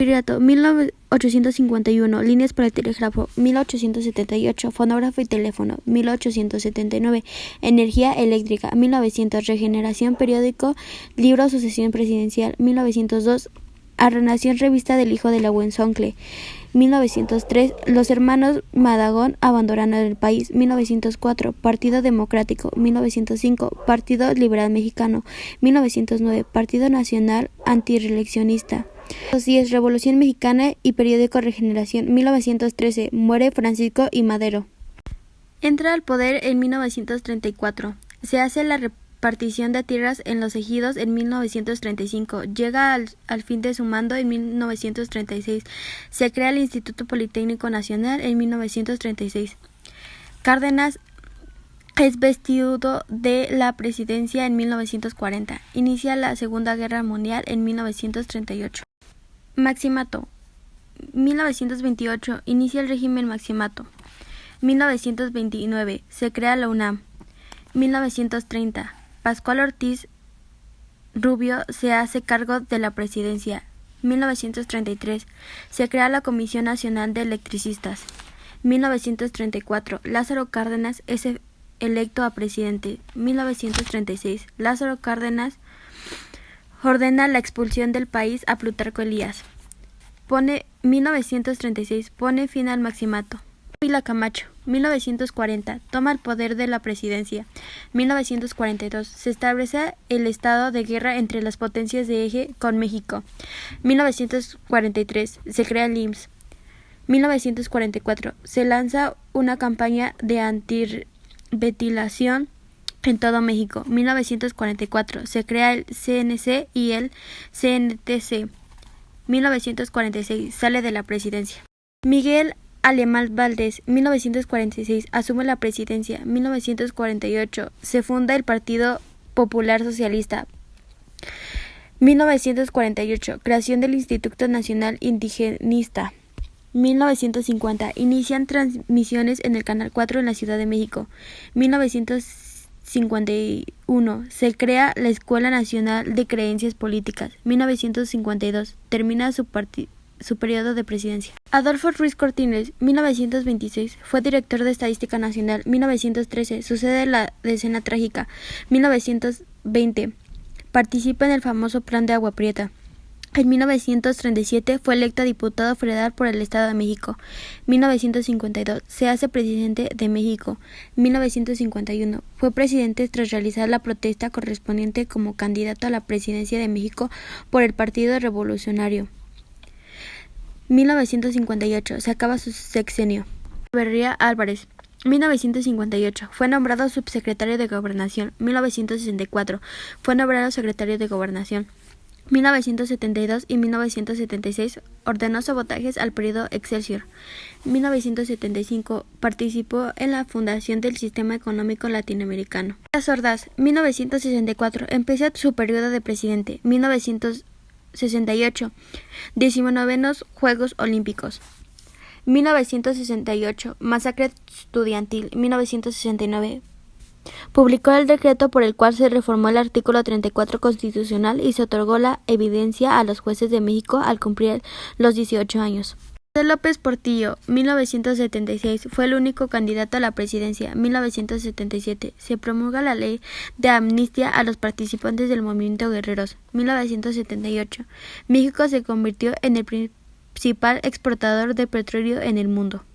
Viriato, 1851, líneas para el telégrafo, 1878, fonógrafo y teléfono, 1879, energía eléctrica, 1900, regeneración, periódico, libro, sucesión presidencial, 1902, Arrenación, revista del hijo de la Huenzoncle, 1903, los hermanos Madagón abandonaron el país, 1904, Partido Democrático, 1905, Partido Liberal Mexicano, 1909, Partido Nacional Antireeleccionista. 1910, Revolución Mexicana y periódico Regeneración, 1913, muere Francisco I. Madero. Entra al poder en 1934. Se hace la repartición de tierras en los ejidos en 1935. Llega al fin de su mando en 1936. Se crea el Instituto Politécnico Nacional en 1936. Cárdenas es vestido de la presidencia en 1940. Inicia la Segunda Guerra Mundial en 1938. Maximato. 1928. Inicia el régimen Maximato. 1929. Se crea la UNAM. 1930. Pascual Ortiz Rubio se hace cargo de la presidencia. 1933. Se crea la Comisión Nacional de Electricistas. 1934. Lázaro Cárdenas es electo a presidente. 1936. Lázaro Cárdenas ordena la expulsión del país a Plutarco Elías. 1936. Pone fin al Maximato. Ávila Camacho. 1940. Toma el poder de la presidencia. 1942. Se establece el estado de guerra entre las potencias de eje con México. 1943. Se crea el IMSS. 1944. Se lanza una campaña de antiventilación en todo México. 1944. Se crea el CNC y el CNTC. 1946. Sale de la presidencia. Miguel Alemán Valdés, 1946, asume la presidencia. 1948, se funda el Partido Popular Socialista. 1948, creación del Instituto Nacional Indigenista. 1950, inician transmisiones en el Canal 4 en la Ciudad de México. 1951, se crea la Escuela Nacional de Creencias Políticas. 1952, termina su periodo de presidencia. Adolfo Ruiz Cortines, 1926, fue director de Estadística Nacional. 1913, sucede la Decena Trágica. 1920, participa en el famoso Plan de Agua Prieta. En 1937 fue electo diputado federal por el Estado de México. 1952 se hace presidente de México. 1951 fue presidente tras realizar la protesta correspondiente como candidato a la presidencia de México por el Partido Revolucionario. 1958 se acaba su sexenio. Berría Álvarez. 1958 fue nombrado subsecretario de Gobernación. 1964 fue nombrado secretario de Gobernación. 1972 y 1976 ordenó sabotajes al periodo Excelsior. 1975 participó en la fundación del Sistema Económico Latinoamericano. Las Ordaz. 1964 empieza su periodo de presidente. 1968 19 Juegos Olímpicos. 1968 masacre estudiantil. 1969 publicó el decreto por el cual se reformó el artículo 34 constitucional y se otorgó la evidencia a los jueces de México al cumplir los 18 años. José López Portillo, 1976, fue el único candidato a la presidencia. 1977, se promulga la ley de amnistía a los participantes del movimiento Guerreros. 1978, México se convirtió en el principal exportador de petróleo en el mundo.